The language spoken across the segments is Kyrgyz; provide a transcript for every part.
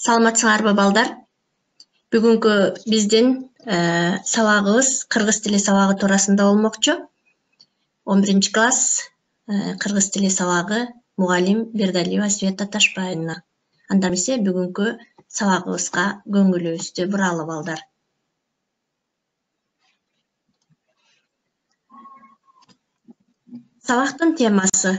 Саламатсыңарбы балдар? Бүгүнкү биздин сабагыбыз кыргыз тили сабагы туурасында болмокчу. 11 класс кыргыз тили сабагы мугалим Бердалиева Света Ташбаевна. Анда эмесе бүгүнкү сабагыбызга көңүлүбүздү буралы балдар. Сабактын темасы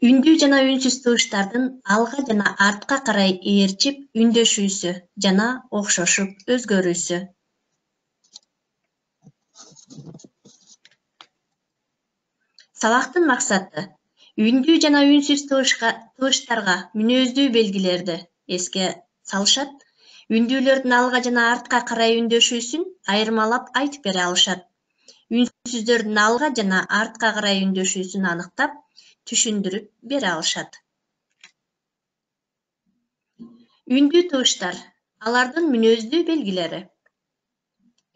үндүү жана үнсүз тыбыштардын алга жана артка карай ээрчип үндөшүүсү жана окшошуп өзгөрүүсү. Сабактын максаты үндүү жана үнсүз тыбыштарга мүнөздүү белгилерди эске салышат, үндүүлөрдүн алга жана артка карай үндөшүүсүн айырмалап айтып бере алышат. Үнсүздөрдүн алга жана артка карай үндөшүүсүн аныктап, түшүндүрүп бере алышат. Үндүү тыбыштар, алардын мүнөздүү белгилери.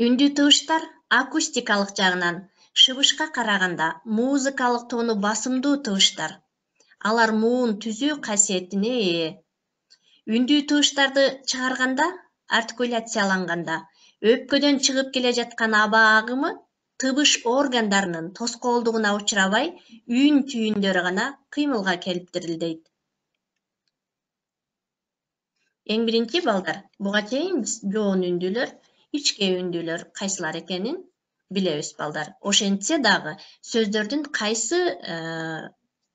Үндүү тыбыштар акустикалык жагынан шыбышка караганда музыкалык тону басымдуу тыбыштар. Алар муун түзүү касиетине ээ. Үндүү тыбыштарды чыгарганда, артикуляцияланганда, өпкөдөн чыгып келе жаткан аба агымы тыбыш органдарынын тоскоолдугуна учурабай, үн түйүндөрү гана кыймылга келип дирилдейт. Эң биринчи балдар, буга чейин биз жоон үндүүлөр, ичке үндүүлөр кайсылар экенин билебиз балдар. Ошентсе дагы сөздөрдүн кайсы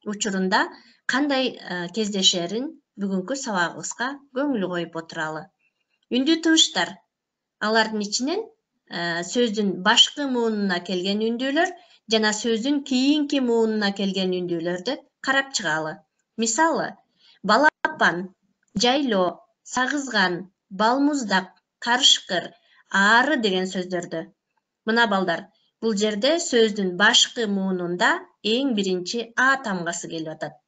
учурунда кандай кездешерин бүгүнкү сабагыбызга көңүл коюп отуралы. Үндүү тыбыштар, алардын ичинен сөздүн башкы муунуна келген үндүүлөр жана сөздүн кийинки муунуна келген үндүүлөрдү карап чыгалы. Мисалы, балапан, жайлоо, сагызган, балмуздак, карышкыр, ары деген сөздөрдү. Мына балдар, бул жерде сөздүн башкы муунунда эң биринчи а тамгасы келип атат.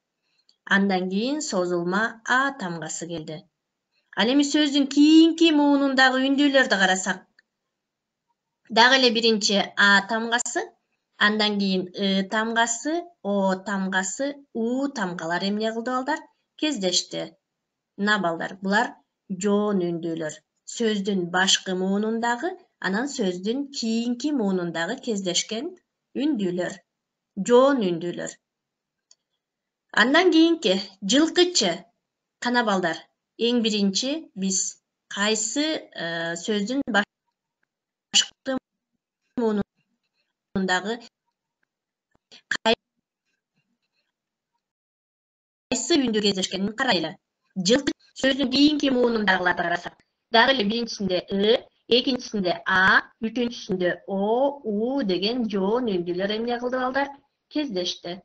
Андан кийин созулма а тамгасы келди. Ал эми сөздүн кийинки муунундагы үндүүлөрдү карасак, дагы эле биринчи а тамгасы, андан кийин тамгасы, о тамгасы, у тамгалары эмне кылды балдар? Кездешти. Мына балдар, булар жоон үндүүлөр. Сөздүн башкы муунундагы, анан сөздүн кийинки муунундагы кездешкен үндүүлөр. Жоон үндүүлөр. Андан кийинки жылкычы. Кана балдар, эң биринчи биз кайсы сөздүн башкы муунундагы кайсы үндү кездешкенин карайлы. Жылкы сөздүн кийинки муунундагыларды карасак, дагы эле биринчисинде экинчисинде а, үчүнчүсүндө о, у деген жоон үндүүлөр эмне кылды балдар? Кездешти.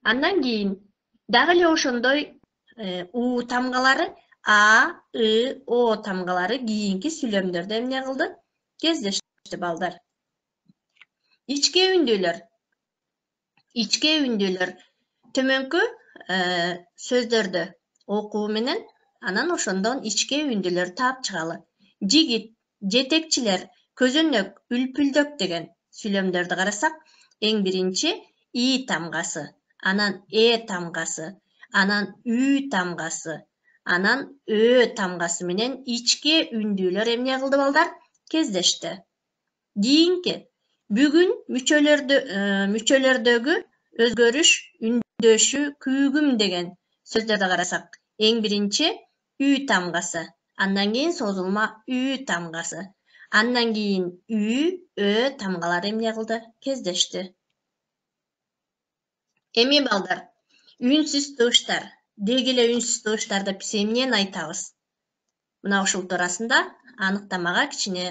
Андан кийин дагы эле ошондой у тамгалары, а, о тамгалары кийинки сүйлөмдөрдө эмне кылды? Кездешти балдар. Ичке үндүүлөр. Ичке үндүүлөр төмөнкү сөздөрдү окуу менен анан ошондон ичке үндүүлөр таап чыгалы. Жигит, жетекчилер, көзөнөк, үлпүлдөк деген сүйлөмдөрдү карасак, эң биринчи и тамгасы, анан тамгасы, анан ү тамгасы, анан тамгасы менен ичке үндүүлөр эмне кылды балдар? Кездешти. Кийинки бүгүн мүчөлөрдөгү өзгөрүш, үндөшүү, күүгүм деген сөздөрдү карасак, эң биринчи ү тамгасы, андан кийин созулма ү тамгасы, андан кийин тамгалары эмне кылды? Кездешти. Эми балдар, үнсүз тыбыштар, деги эле үнсүз тыбыштарды биз эмнени айтабыз? Мына ушул туурасында аныктамага кичине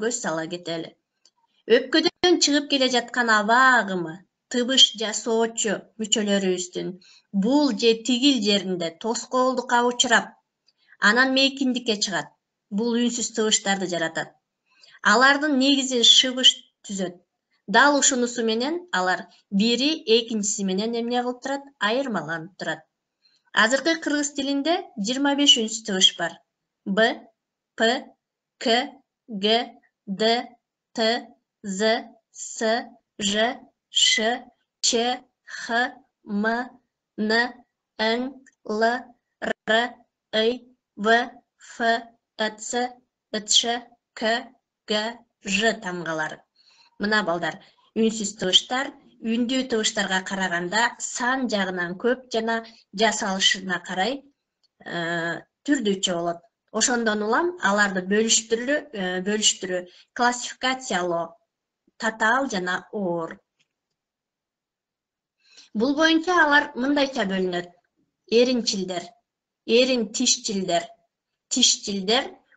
көз сала кетели. Өпкөдөн чыгып келе жаткан аба агымы тыбыш жасоочу мүчөлөрүбүздүн бул же тигил жеринде тоскоолдукка учурап, анан мейкиндикке чыгат. Бул үнсүз тыбыштарды жаратат. Алардын негизи шыбыш түзөт. Дал ушунусу менен алар бири экинчиси менен эмне кылып турат? Айырмаланып турат. Азыркы кыргыз тилинде 25 үнсүз тыбыш бар. Б, П, К, Г, Д, Т, З, С, Ж, Ш, Ч, Х, М, Н, Н, Л, Р, И, V, F, ıts, ıtş, k, g, j тамгалары. Мына балдар, үнсүз тыбыштар үндүү тыбыштарга караганда сан жагынан көп жана жасалышына карай түрдүүчө болот. Ошондон улам аларды бөлүштүрүү, классификациялоо татаал жана оор. Бул боюнча алар мындайча бөлүнөт: эринчилдер, эрин тишчилдер,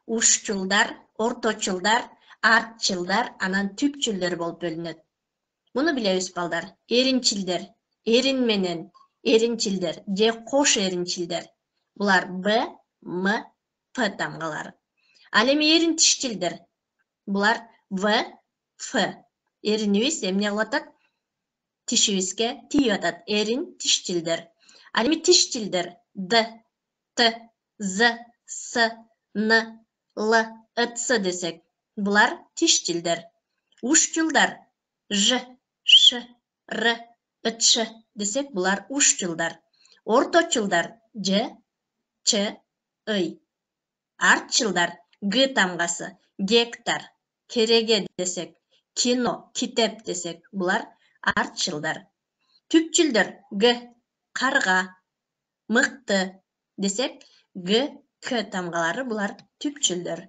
ушчулдар, орточулдар, артчылдар, анан түпчүлдөр болуп бөлүнөт. Муну билебиз балдар. Эринчилдер, эрин менен эринчилдер же кош эринчилдер. Булар Б, М, П тамгалары. Ал эми эрин тишчилдер. Булар В, Ф. Эринибиз эмне кылып атат? Тишибизге тийип атат. Эрин тишчилдер. Ал эми тишчилдер Д, Т, З, С, Н, Л, Ыц десек. Булар тишчилдер. Ушчулдар Ж, Ш, Р, Ыч десек, булар ушчулдар. Орточулдар Ж, Ч, Ый. Артчылдар Г тамгасы, гектар, кереге десек, кино, китеп десек, булар артчылдар. Түпчүлдөр Г, карга, мыкты десек, Г, К тамгалары, булар түпчүлдөр.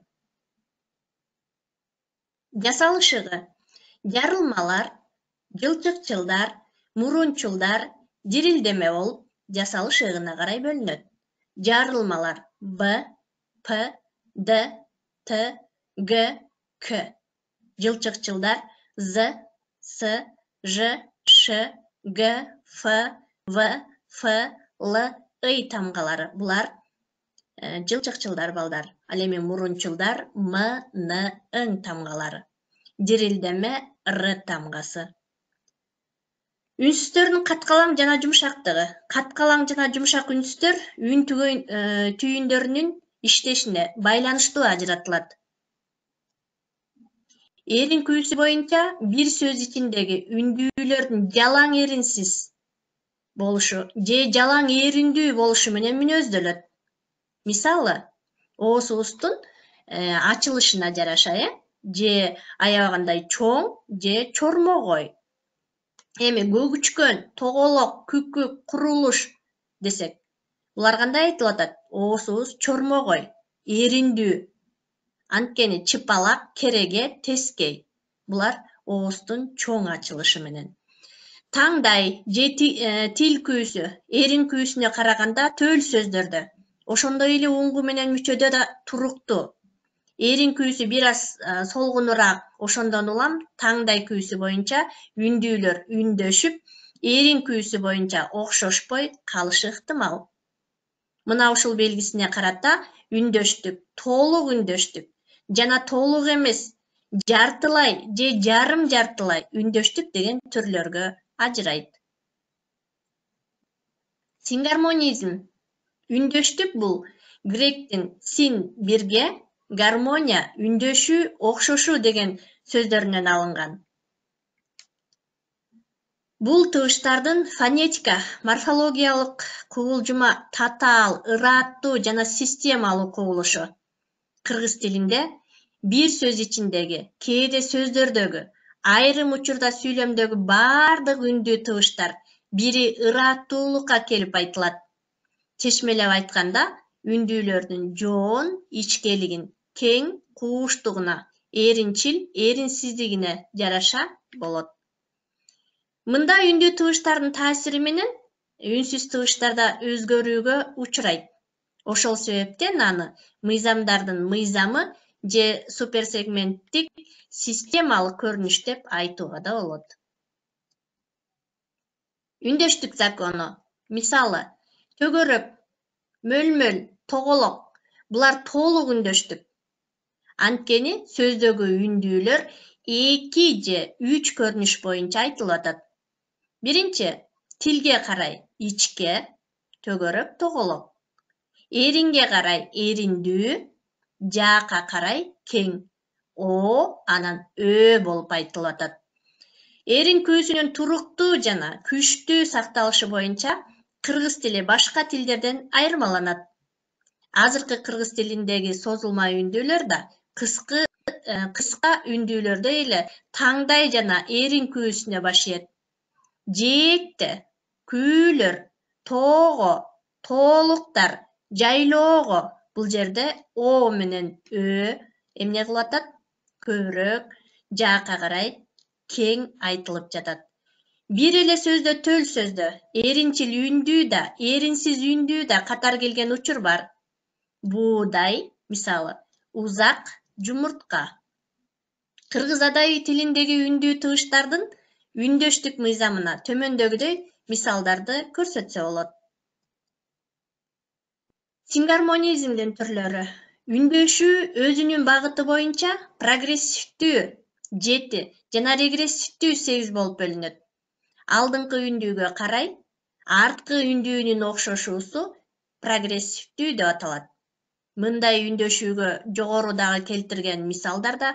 Жасалышыгы: жарылмалар, жылчыкчылдар, мурунчулдар дирилдеме болуп жасалышыгына карай бөлүнөт. Жарылмалар Б, П, Д, Т, Г, К. Жылчыкчылдар З, С, Ж, Ш, Г, Ф, В, Ф, Л, Ый тамгалары. Булар жылчыкчылдар балдар. Ал эми мурунчулдар М, Н, Ң тамгалары. Дирилдеме Р тамгасы. Үнсүздөрдүн каткалаң жана жумшактыгы. Каткалаң жана жумшак үнсүздөр үн түйүндөрүнүн иштешине байланыштуу ажыратылат. Эрин күйүсү боюнча бир сөз ичиндеги үндүүлөрдүн жалаң эринсиз болушу же жалаң эриндүү болушу менен мүнөздөлөт. Мисалы, оозубуздун ачылышына жараша, же аябагандай чоң же чормогой. Эми көгүчкөн, тоголок, күкүк, курулуш десек, булар кандай айтылып атат? Оозубуз чормогой, эриндүү. Анткени чыпалак, кереге, тескей. Булар ооздун чоң ачылышы менен. Таңдай же тил күйүсү эрин күйүсүнө караганда төл сөздөрдө, ошондой эле уңгу менен мүчөдө да туруктуу. Эрин күйүсү бир аз солгунураак, ошондон улам таңдай күйүсү боюнча үндүүлөр үндөшүп, эрин күйүсү боюнча окшошпой калышы ыктымал. Мына ушул белгисине карата үндөштүк, толук үндөштүк жана толук эмес, жартылай же жарым жартылай үндөштүк деген түрлөргө ажырайт. Сингармонизм. Үндөштүк бул гректин син бирге, гармония үндөшүү, окшошуу деген сөздөрүнөн алынган. Бул тыбыштардын фонетика, морфологиялык кубулжума татаал, ыраттуу жана системалуу кубулушу. Кыргыз тилинде бир сөз ичиндеги, кээде сөздөрдөгү, айрым учурда сүйлөмдөгү бардык үндүү тыбыштар бири ыраттуулукка келип айтылат. Чечмелеп айтканда, үндүүлөрдүн жоон ичкелигин, кең кууштугуна, эринчил эринсиздигине жараша болот. Мында үндүү тыбыштардын таасири менен үнсүз тыбыштарда өзгөрүүгө учурайт. Ошол себептен аны мыйзамдардын мыйзамы же суперсегменттик системалык көрүнүш деп айтууга да болот. Үндөштүк закону. Мисалы, төгөрөк, мөлмөл, тоголок. Булар толук үндөштүк. Анткени сөздөгү үндүүлөр 2 же 3 көрүнүш боюнча айтылып атат. Биринчи, тилге карай ичке, төгөрөк, тоголок. Эринге карай эриндүү, жаакка карай кең, анан болуп айтылып атат. Эрин күйүсүнүн туруктуу жана күчтүү сакталышы боюнча кыргыз тили башка тилдерден айырмаланат. азыркы кыргыз тилиндеги созулма үндүүлөр да кыска үндүүлөрдө эле таңдай жана эрин күүсүнө башыйт. Жээкте, күүлөр, тоого, тоолуктар, жайлоого бул жерде о менен ö эмне кылып атат? Көбүрөөк жаакка карай кең айтылып жатат. Бир эле сөздө төл сөздө эринчил үндүү да, эринсиз үндүү да катар келген учур бар. Буудай, мисалы, узак, жумуртка. Кыргыз адайы тилиндеги үндүү тыгыштардын үндөштүк мыйзамына төмөндөгүдөй мисалдарды көрсөтсө болот. Сингармонизмдин түрлөрү. Үндөшүү өзүнүн багыты боюнча прогрессивдүү 7 жана регрессивдүү 8 болуп бөлүнөт. Алдыңкы үндүүгө карай, арткы үндүүнүн окшошуусу прогрессивдүү деп аталат. Мындай үндөшүүгө жогорудагы келтирген мисалдарда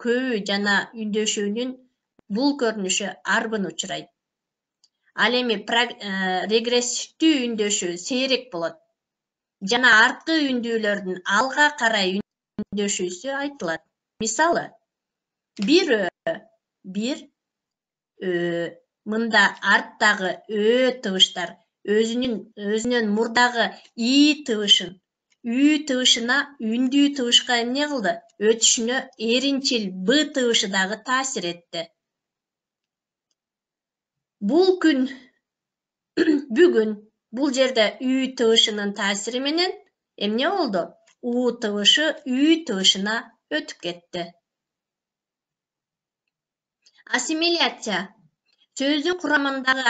көбү жана үндөшүүнүн бул көрүнүшү арбын учурайт. Ал эми регрессивдүү үндөшүү сейрек болот. Жана арткы үндүүлөрдүн алга карай үндөшүүсү айтылат. Мисалы, бир мында арттагы ö тыбыштар өзүнүн мурдагы и тыбышын үй тыбышына үндүү тыбышка эмне кылды? Өтүшүнө эринчил б тыбышы дагы таасир этти. Бүгүн бул жерде үй тыбышынын таасири менен эмне болду? У тыбышы үй тыбышына өтүп кетти. Ассимиляция сөздүн курамындагы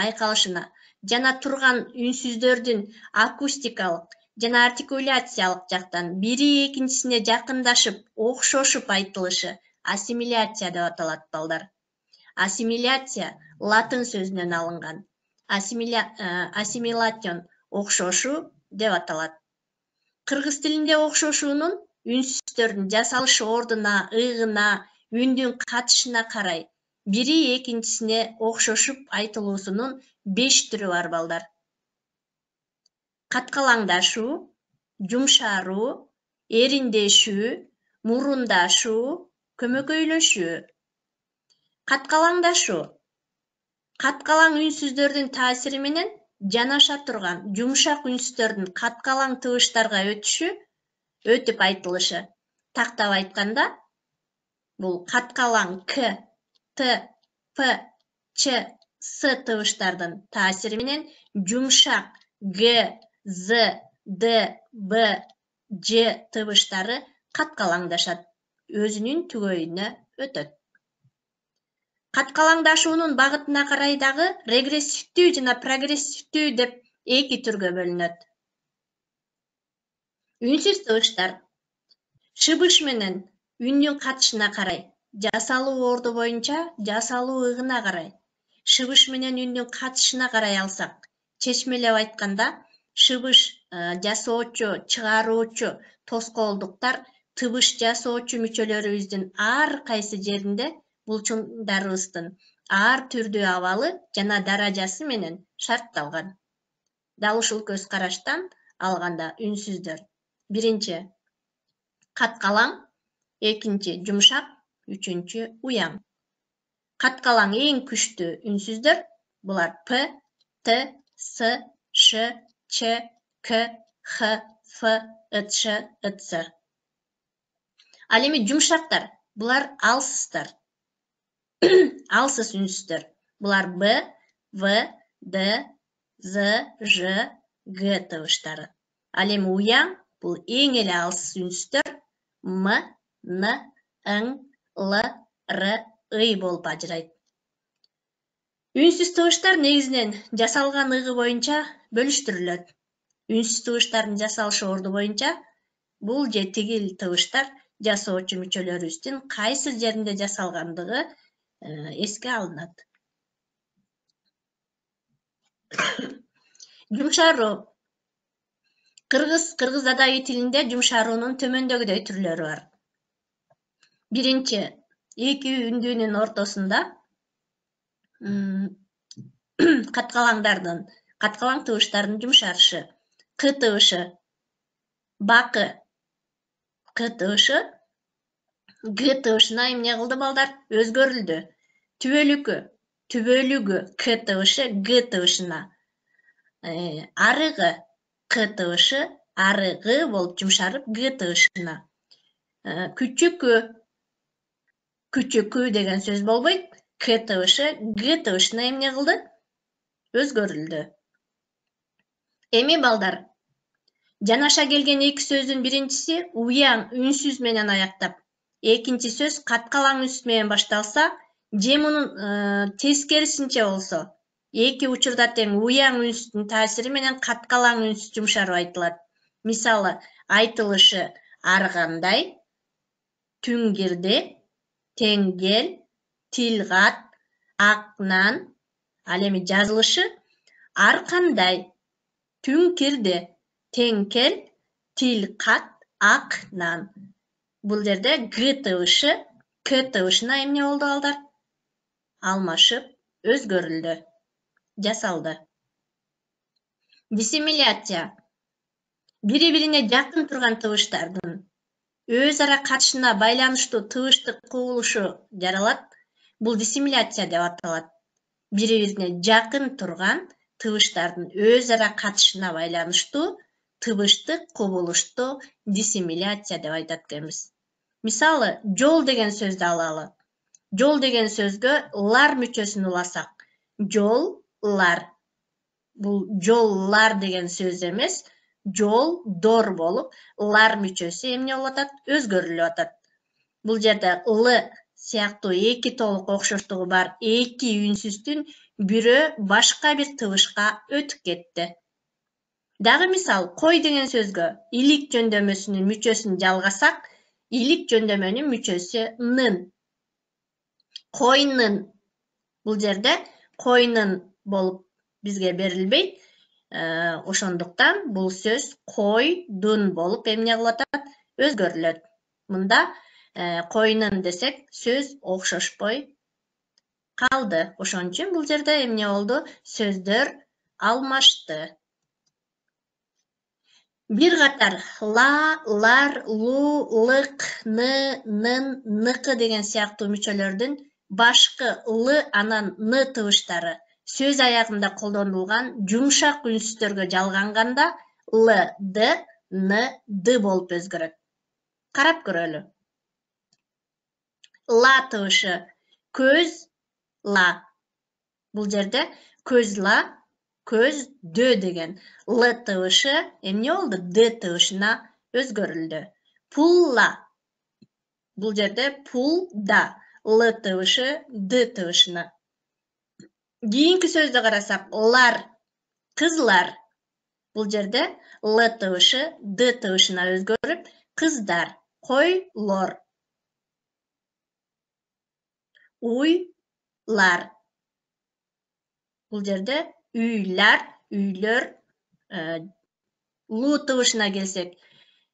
айкалышына жана турган үнсүздөрдүн акустикалык жана артикуляциялык жактан бири экинчисине жакындашып, окшошуп айтылышы ассимиляция деп аталат, балдар. Ассимиляция латын сөзүнөн алынган. Ассимилацион окшошуу деп аталат. Кыргыз тилинде окшошуунун үнсүздөрдүн жасалыш ордуна, ыгына, үндүн катышына карай бири экинчисине окшошуп айтылуусунун 5 түрү бар, балдар. Каткалаңдашуу, жумшаруу, эриндешүү, мурундашуу, көмөкөйлөшүү. Каткалаңдашуу каткалаң үнсүздөрдүн таасири менен жанаша турган жумшак үнсүздөрдүн каткалаң тыбыштарга өтүп айтылышы. Тактап айтканда, бул каткалаң к, т, п, ч, с тыбыштардын таасири менен жумшак г, з, д, б, ж тыбыштары каткалаңдашат, өзүнүн түгөйүнө өтөт. Каткалаңдашуунун багытына карай дагы регрессивдүү жана прогрессивдүү деп 2 түргө бөлүнөт. Үнсүз тыбыштар шыбыш менен үндүн катышына карай, жасалуу орду боюнча жасалуу ыгына карай, шыбыш менен үндүн катышына карай алсак, чечмелеп айтканда, шыбыш жасоочу, чыгаруучу тоскоолдуктар тыбыш жасоочу мүчөлөрүбүздүн ар кайсы жеринде булчуңдарыбыздын ар түрдүү абалы жана даражасы менен шартталган. Дал ушул көз караштан алганда үнсүздөр: биринчи каткалаң, экинчи жумшак, үчүнчү уяң. Каткалаң эң күчтүү үнсүздөр, булар п, т, с, ш, ч, к, х, ф, ыч, ыц. Ал эми жумшактар, булар алсыздар. Алсыз үнсүздөр, булар б, в, д, з, ж, г тыбыштары. Ал эми уяң, бул эң эле алсыз үнсүздөр м, н, ң, л, р, ый болуп ажырайт. Үнсүз тыбыштар негизинен жасалган ыгы боюнча бөлүштүрүлөт. Үнсүз тыбыштардын жасалыш орду боюнча бул же тигил тыбыштар жасоочу мүчөлөрүбүздүн кайсы жеринде жасалгандыгы эске алынат. Жумшаруу. Кыргыз адайы тилинде жумшаруунун төмөндөгүдөй түрлөрү бар. Биринчи, 2 үндүүнүн ортосунда каткалаң тыбыштардын жумшарышы. К тыбышы. Бакы. К тыбышы. Г тыбышына эмне кылды балдар? Өзгөрүлдү. Түбөлүкү. Түбөлүгү К тыбышы Г тыбышына. Арыгы К тыбышы арыгы болуп жумшарып Г тыбышына. Күчүкү. Күчүкү деген сөз болбойт. К тыбышы Г тыбышына эмне кылды? Өзгөрүлдү. Эми балдар, жанаша келген эки сөздүн биринчиси уяң үнсүз менен аяктап, экинчи сөз каткалаң үнсүз менен башталса, же мунун тескерисинче болсо, эки учурда тең уяң үнсүздүн таасири менен каткалаң үнсүз жумшарып айтылат. Мисалы, айтылышы ар кандай, түн кирди, тең кел, тил кат, ак нан. Ал эми жазылышы ар кандай, түн кирди, тең кел, тил кат, ак нан. Бул жерде Г тыбышы К тыбышына эмне болду балдар? Алмашып, өзгөрүлдү, жасалды. Диссимиляция. Бири-бирине жакын турган тыбыштардын өз ара катышына байланыштуу тыбыштык кубулушу жаралат. Бул диссимиляция деп аталат. Бири-бирине жакын турган тыбыштардын өз ара катышына байланыштуу тыбыштык кубулушту диссимиляция деп айтат экенбиз. Мисалы, жол деген сөздү алалы. Жол деген сөзгө лар мүчөсүн уласак, жоллар. Бул жоллар деген сөз эмес, жолдор болуп, лар мүчөсү эмне болуп атат? Өзгөрүлүп атат. Бул жерде л сыяктуу эки толук окшоштугу бар эки үнсүздүн бирөө башка бир тыбышка өтүп кетти. Дагы мисал, кой деген сөзгө илик жөндөмөсүнүн мүчөсүн жалгасак, илик жөндөмөнүн мүчөсү нын. Койнун. Бул жерде койнун болуп бизге берилбейт. Ошондуктан бул сөз койдун болуп эмне кылып атат? Өзгөрүлөт. Мында койнун десек, сөз окшошпой калды. Ошон үчүн бул жерде эмне болду? Сөздөр алмашты. Бир катар ла, лар, лу, лык, ны, нын, ныкы деген сыяктуу мүчөлөрдүн башкы л анан н тыбыштары сөз аягында колдонулган жумшак үнсүздөргө жалганганда л, д, н, д болуп өзгөрөт. Карап көрөлү. Ла тыбышы көз, ла. Бул жерде көз ла, көз дөй деген. Л тыбышы эмне болду? Д тыбышына өзгөрүлдү. Пулла. Бул жерде пул да. Л тыбышы Д тыбышына. Кийинки сөздү карасак, лар, кызлар. Бул жерде Л тыбышы Д тыбышына өзгөрүп, кыздар, койлор. Уйлар. Бул жерде үйлер, үйлөр. Лу тыбышына келсек,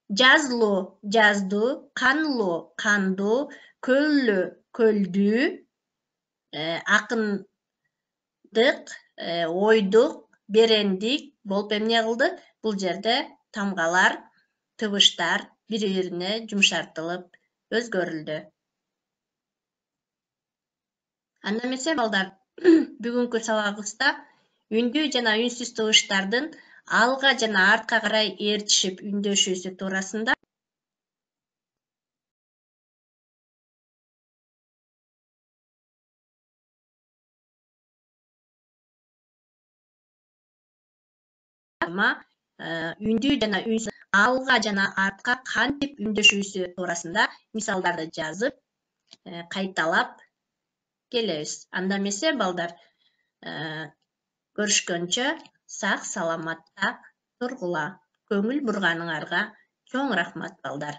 жазлуу, жазду, канлуу, канду, көллүү, көлдүү, акындык, ойдук, берендик болуп эмне кылды? Бул жерде тамгалар, тыбыштар бири-бирине жумшартылып өзгөрүлдү. Анда эмесе балдар, бүгүнкү сабагыбызда үндүү жана үнсүз тыбыштардын алга жана артка карай ээрчишип үндөшүүсү туурасында үндүү жана үнсүз алга жана артка кантип үндөшүүсү туурасында мисалдарды жазып, кайталап келебиз. Анда эмесе балдар, көрүшкөнчө сак саламатта тургула. Көңүл бурганыңарга чоң рахмат балдар.